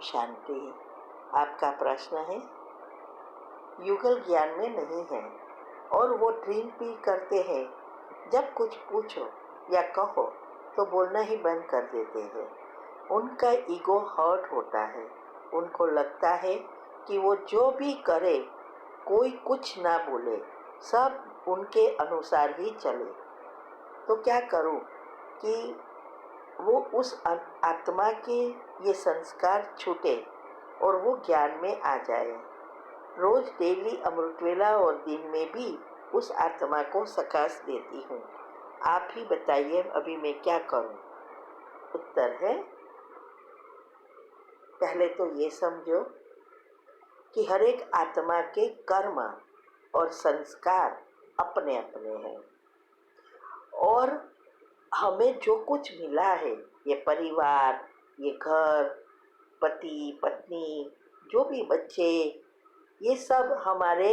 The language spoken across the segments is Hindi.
शांति। आपका प्रश्न है, युगल ज्ञान में नहीं है और वो ड्रीम भी करते हैं। जब कुछ पूछो या कहो तो बोलना ही बंद कर देते हैं। उनका ईगो हर्ट होता है। उनको लगता है कि वो जो भी करे कोई कुछ ना बोले, सब उनके अनुसार ही चले। तो क्या करूं कि वो उस आत्मा के ये संस्कार छूटे और वो ज्ञान में आ जाए। रोज डेली अमृत वेला और दिन में भी उस आत्मा को सकाश देती हूँ। आप ही बताइए अभी मैं क्या करूँ? उत्तर है, पहले तो ये समझो कि हर एक आत्मा के कर्म और संस्कार अपने अपने हैं और हमें जो कुछ मिला है, ये परिवार, ये घर, पति पत्नी, जो भी बच्चे, ये सब हमारे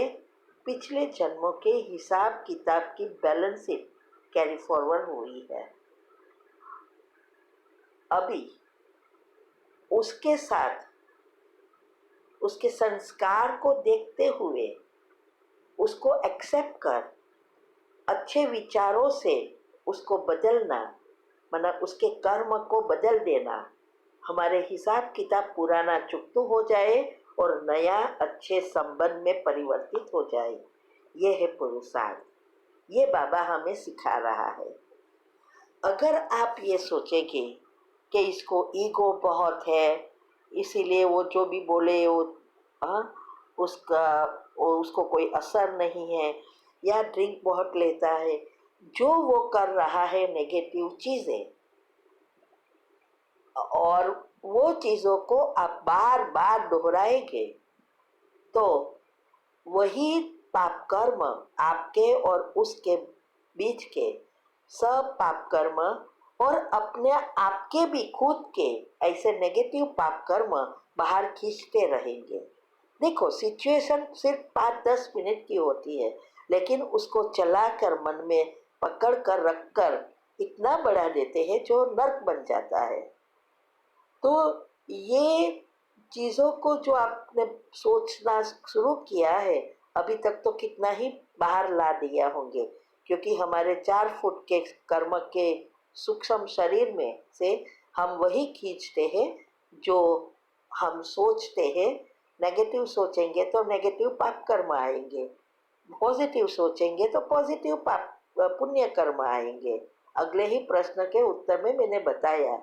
पिछले जन्मों के हिसाब किताब की बैलेंस शीट कैरी फॉरवर्ड हुई है। अभी उसके साथ उसके संस्कार को देखते हुए उसको एक्सेप्ट कर अच्छे विचारों से उसको बदलना, मतलब उसके कर्म को बदल देना, हमारे हिसाब किताब पुराना चुकता हो जाए और नया अच्छे संबंध में परिवर्तित हो जाए। ये है पुरुषार्थ। ये बाबा हमें सिखा रहा है। अगर आप ये सोचेंगे कि इसको ईगो बहुत है, इसीलिए वो जो भी बोले वो उसको कोई असर नहीं है, या ड्रिंक बहुत लेता है, जो वो कर रहा है नेगेटिव चीज़ें, और वो चीज़ों को आप बार बार दोहराएंगे तो वही पाप कर्म आपके और उसके बीच के सब पाप कर्म और अपने आपके भी खुद के ऐसे नेगेटिव पाप कर्म बाहर खींचते रहेंगे। देखो, सिचुएशन सिर्फ 5-10 मिनट की होती है, लेकिन उसको चलाकर मन में पकड़ कर रख कर इतना बढ़ा देते हैं जो नर्क बन जाता है। तो ये चीज़ों को जो आपने सोचना शुरू किया है, अभी तक तो कितना ही बाहर ला दिया होंगे, क्योंकि हमारे 4 फुट के कर्म के सूक्ष्म शरीर में से हम वही खींचते हैं जो हम सोचते हैं। नेगेटिव सोचेंगे तो नेगेटिव पाप कर्म आएंगे, पॉजिटिव सोचेंगे तो पॉजिटिव पाप पुण्य कर्म आएंगे। अगले ही प्रश्न के उत्तर में मैंने बताया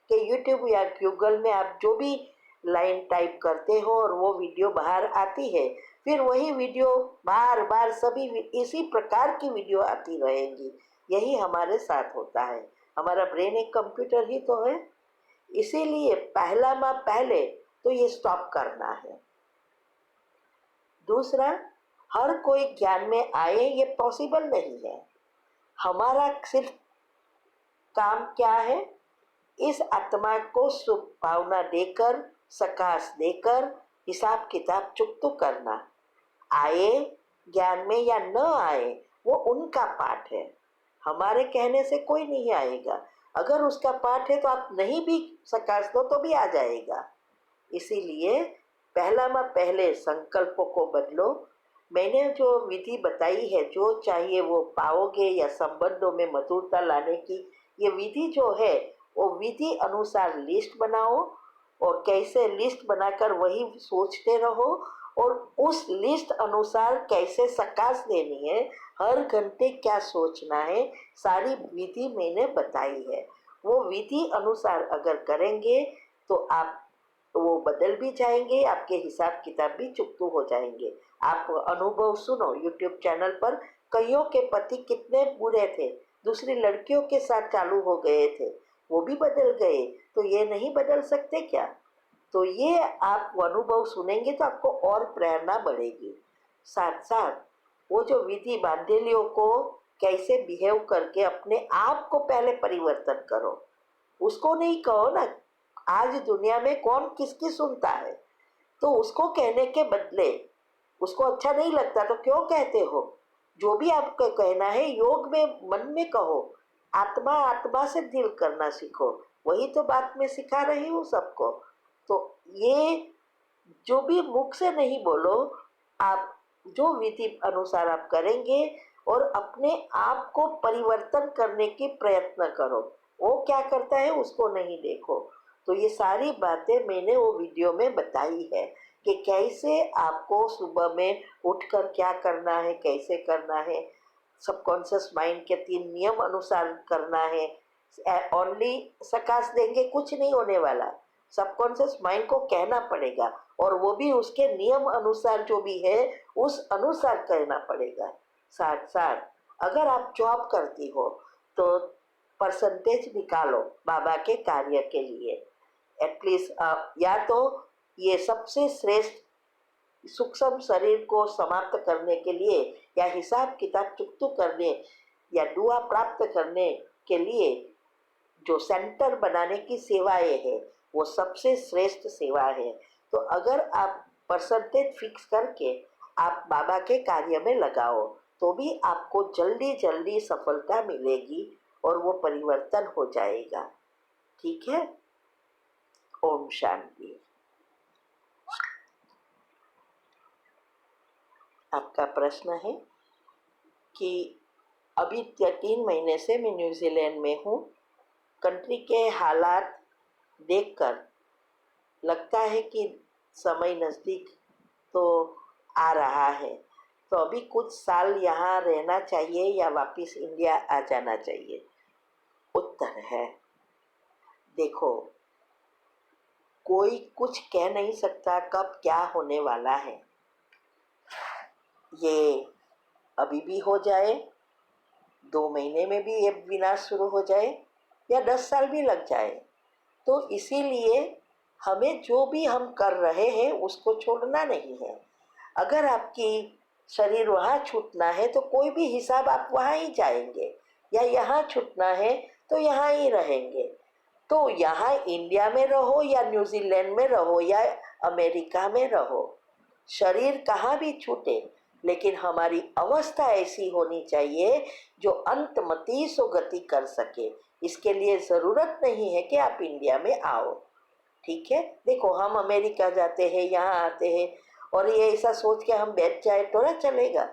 कि यूट्यूब या गूगल में आप जो भी लाइन टाइप करते हो और वो वीडियो बाहर आती है, फिर वही वीडियो बार बार सभी इसी प्रकार की वीडियो आती रहेंगी। यही हमारे साथ होता है। हमारा ब्रेन एक कंप्यूटर ही तो है, इसीलिए पहले तो ये स्टॉप करना है। दूसरा, हर कोई ज्ञान में आए ये पॉसिबल नहीं है। हमारा सिर्फ काम क्या है? इस आत्मा को शुभ भावना देकर, सकाश देकर हिसाब किताब चुकता करना। आए ज्ञान में या न आए वो उनका पाठ है। हमारे कहने से कोई नहीं आएगा। अगर उसका पाठ है तो आप नहीं भी सकाश दो तो भी आ जाएगा। इसीलिए पहले संकल्पों को बदलो। मैंने जो विधि बताई है, जो चाहिए वो पाओगे, या संबंधों में मधुरता लाने की ये विधि जो है, वो विधि अनुसार लिस्ट बनाओ और कैसे लिस्ट बनाकर वही सोचते रहो और उस लिस्ट अनुसार कैसे सकाश देनी है, हर घंटे क्या सोचना है, सारी विधि मैंने बताई है। वो विधि अनुसार अगर करेंगे तो आप वो बदल भी जाएंगे, आपके हिसाब किताब भी चुकता हो जाएंगे। आप अनुभव सुनो, यूट्यूब चैनल पर कईयों के पति कितने बुरे थे, दूसरी लड़कियों के साथ चालू हो गए थे, वो भी बदल गए, तो ये नहीं बदल सकते क्या? तो ये आप अनुभव सुनेंगे तो आपको और प्रेरणा बढ़ेगी। साथ साथ वो जो विधि बांधेलियों को कैसे बिहेव करके अपने आप को पहले परिवर्तन करो, उसको नहीं कहो ना आज दुनिया में कौन किसकी सुनता है, तो उसको कहने के बदले, उसको अच्छा नहीं लगता तो क्यों कहते हो? जो भी आपको कहना है योग में मन में कहो, आत्मा आत्मा से डील करना सीखो। वही तो बात मैं सिखा रही हूँ सबको। तो ये जो भी मुख से नहीं बोलो, आप जो विधि अनुसार आप करेंगे और अपने आप को परिवर्तन करने की प्रयत्न करो। वो क्या करता है उसको नहीं देखो। तो ये सारी बातें मैंने वो वीडियो में बताई है कि कैसे आपको सुबह में उठकर क्या करना है, कैसे करना है, सबकॉन्शियस माइंड के 3 नियम अनुसार करना है। ओनली सकाश देंगे कुछ नहीं होने वाला, सबकॉन्शियस माइंड को कहना पड़ेगा और वो भी उसके नियम अनुसार जो भी है उस अनुसार कहना पड़ेगा। साथ साथ अगर आप जॉब करती हो तो परसेंटेज निकालो बाबा के कार्य के लिए। एटलीस्ट या तो ये सबसे श्रेष्ठ सूक्ष्म शरीर को समाप्त करने के लिए या हिसाब किताब चुकतू करने या दुआ प्राप्त करने के लिए जो सेंटर बनाने की सेवाएं है वो सबसे श्रेष्ठ सेवा है। तो अगर आप परसेंटेज फिक्स करके आप बाबा के कार्य में लगाओ तो भी आपको जल्दी जल्दी सफलता मिलेगी और वो परिवर्तन हो जाएगा। ठीक है। ओम शांति। आपका प्रश्न है कि अभी 3 महीने से मैं न्यूजीलैंड में हूँ। कंट्री के हालात देखकर लगता है कि समय नज़दीक तो आ रहा है, तो अभी कुछ साल यहाँ रहना चाहिए या वापस इंडिया आ जाना चाहिए। उत्तर है, देखो, कोई कुछ कह नहीं सकता कब क्या होने वाला है। ये अभी भी हो जाए, 2 महीने में भी ये विनाश शुरू हो जाए या 10 साल भी लग जाए। तो इसीलिए हमें जो भी हम कर रहे हैं उसको छोड़ना नहीं है। अगर आपकी शरीर वहाँ छूटना है तो कोई भी हिसाब आप वहाँ ही जाएंगे, या यहाँ छूटना है तो यहाँ ही रहेंगे। तो यहाँ इंडिया में रहो या न्यूजीलैंड में रहो या अमेरिका में रहो, शरीर कहाँ भी छूटे, लेकिन हमारी अवस्था ऐसी होनी चाहिए जो अंतमती सो गति कर सके। इसके लिए ज़रूरत नहीं है कि आप इंडिया में आओ। ठीक है। देखो, हम अमेरिका जाते हैं, यहाँ आते हैं और ये ऐसा सोच के हम बैठ जाए तो ना चलेगा।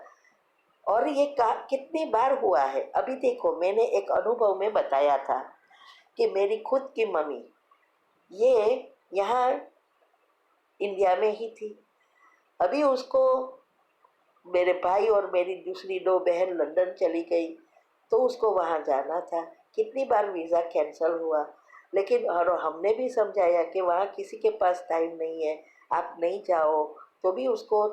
और ये कितनी बार हुआ है। अभी देखो, मैंने एक अनुभव में बताया था कि मेरी खुद की मम्मी ये यहाँ इंडिया में ही थी। अभी उसको, मेरे भाई और मेरी दूसरी 2 बहन लंदन चली गई तो उसको वहाँ जाना था। कितनी बार वीज़ा कैंसिल हुआ, लेकिन और हमने भी समझाया कि वहाँ किसी के पास टाइम नहीं है, आप नहीं जाओ, तो भी उसको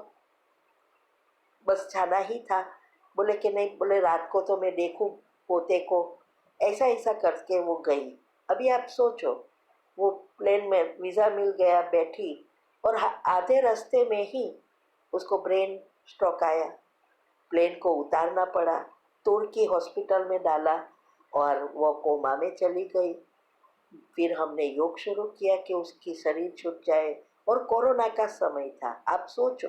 बस जाना ही था। बोले कि नहीं, बोले रात को तो मैं देखूं पोते को, ऐसा ऐसा करके वो गई। अभी आप सोचो, वो प्लेन में वीज़ा मिल गया, बैठी और आधे रास्ते में ही उसको ब्रेन स्ट्रोक आया। प्लेन को उतारना पड़ा, तुर्की हॉस्पिटल में डाला और वो कोमा में चली गई। फिर हमने योग शुरू किया कि उसकी शरीर छूट जाए, और कोरोना का समय था। आप सोचो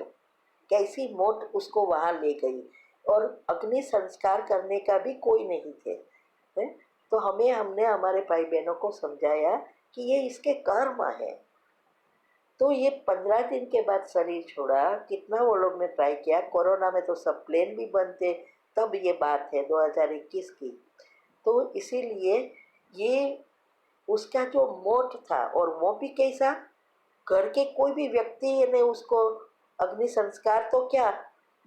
कैसी मौत उसको वहाँ ले गई, और अग्नि संस्कार करने का भी कोई नहीं थे। है? तो हमने हमारे भाई बहनों को समझाया कि ये इसके कर्म है। तो ये 15 दिन के बाद शरीर छोड़ा। कितना वो लोग ने ट्राई किया, कोरोना में तो सब प्लेन भी बंद थे। तब ये बात है 2021 की। तो इसीलिए ये उसका जो मौत था, और वो भी कैसा, घर के कोई भी व्यक्ति ने उसको अग्नि संस्कार तो क्या,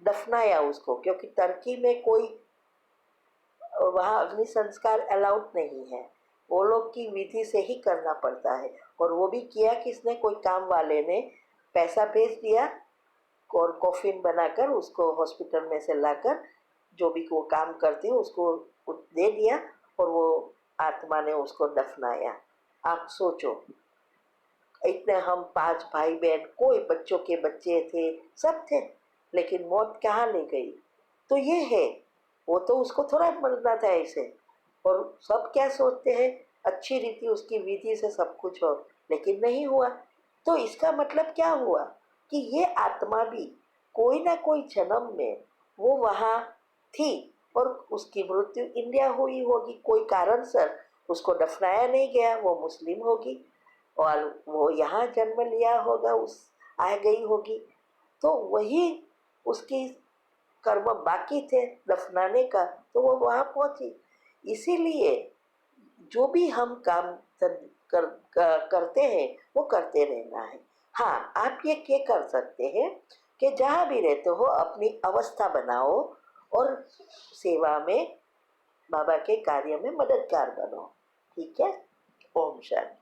दफनाया उसको, क्योंकि तुर्की में कोई वहाँ अग्नि संस्कार अलाउड नहीं है। वो लोग की विधि से ही करना पड़ता है। और वो भी किया किसने, कोई काम वाले ने पैसा भेज दिया और कॉफिन बनाकर उसको हॉस्पिटल में से लाकर जो भी वो काम करते हैं उसको दे दिया, और वो आत्मा ने उसको दफनाया। आप सोचो, इतने हम 5 भाई बहन, कोई बच्चों के बच्चे थे, सब थे, लेकिन मौत कहाँ ले गई। तो ये है, वो तो उसको थोड़ा मरना था ऐसे। और सब क्या सोचते हैं, अच्छी रीति उसकी विधि से सब कुछ हो, लेकिन नहीं हुआ। तो इसका मतलब क्या हुआ कि ये आत्मा भी कोई ना कोई जन्म में वो वहाँ थी और उसकी मृत्यु इंडिया हुई होगी, कोई कारण से उसको दफनाया नहीं गया, वो मुस्लिम होगी। और वो यहाँ जन्म लिया होगा, उस आ गई होगी, तो वही उसकी कर्म बाकी थे दफनाने का, तो वो वहाँ पहुंची। इसीलिए जो भी हम काम करते हैं वो करते रहना है। हाँ, आप ये क्या कर सकते हैं कि जहाँ भी रहते हो अपनी अवस्था बनाओ और सेवा में, बाबा के कार्य में मददगार बनो। ठीक है। ओम शांति।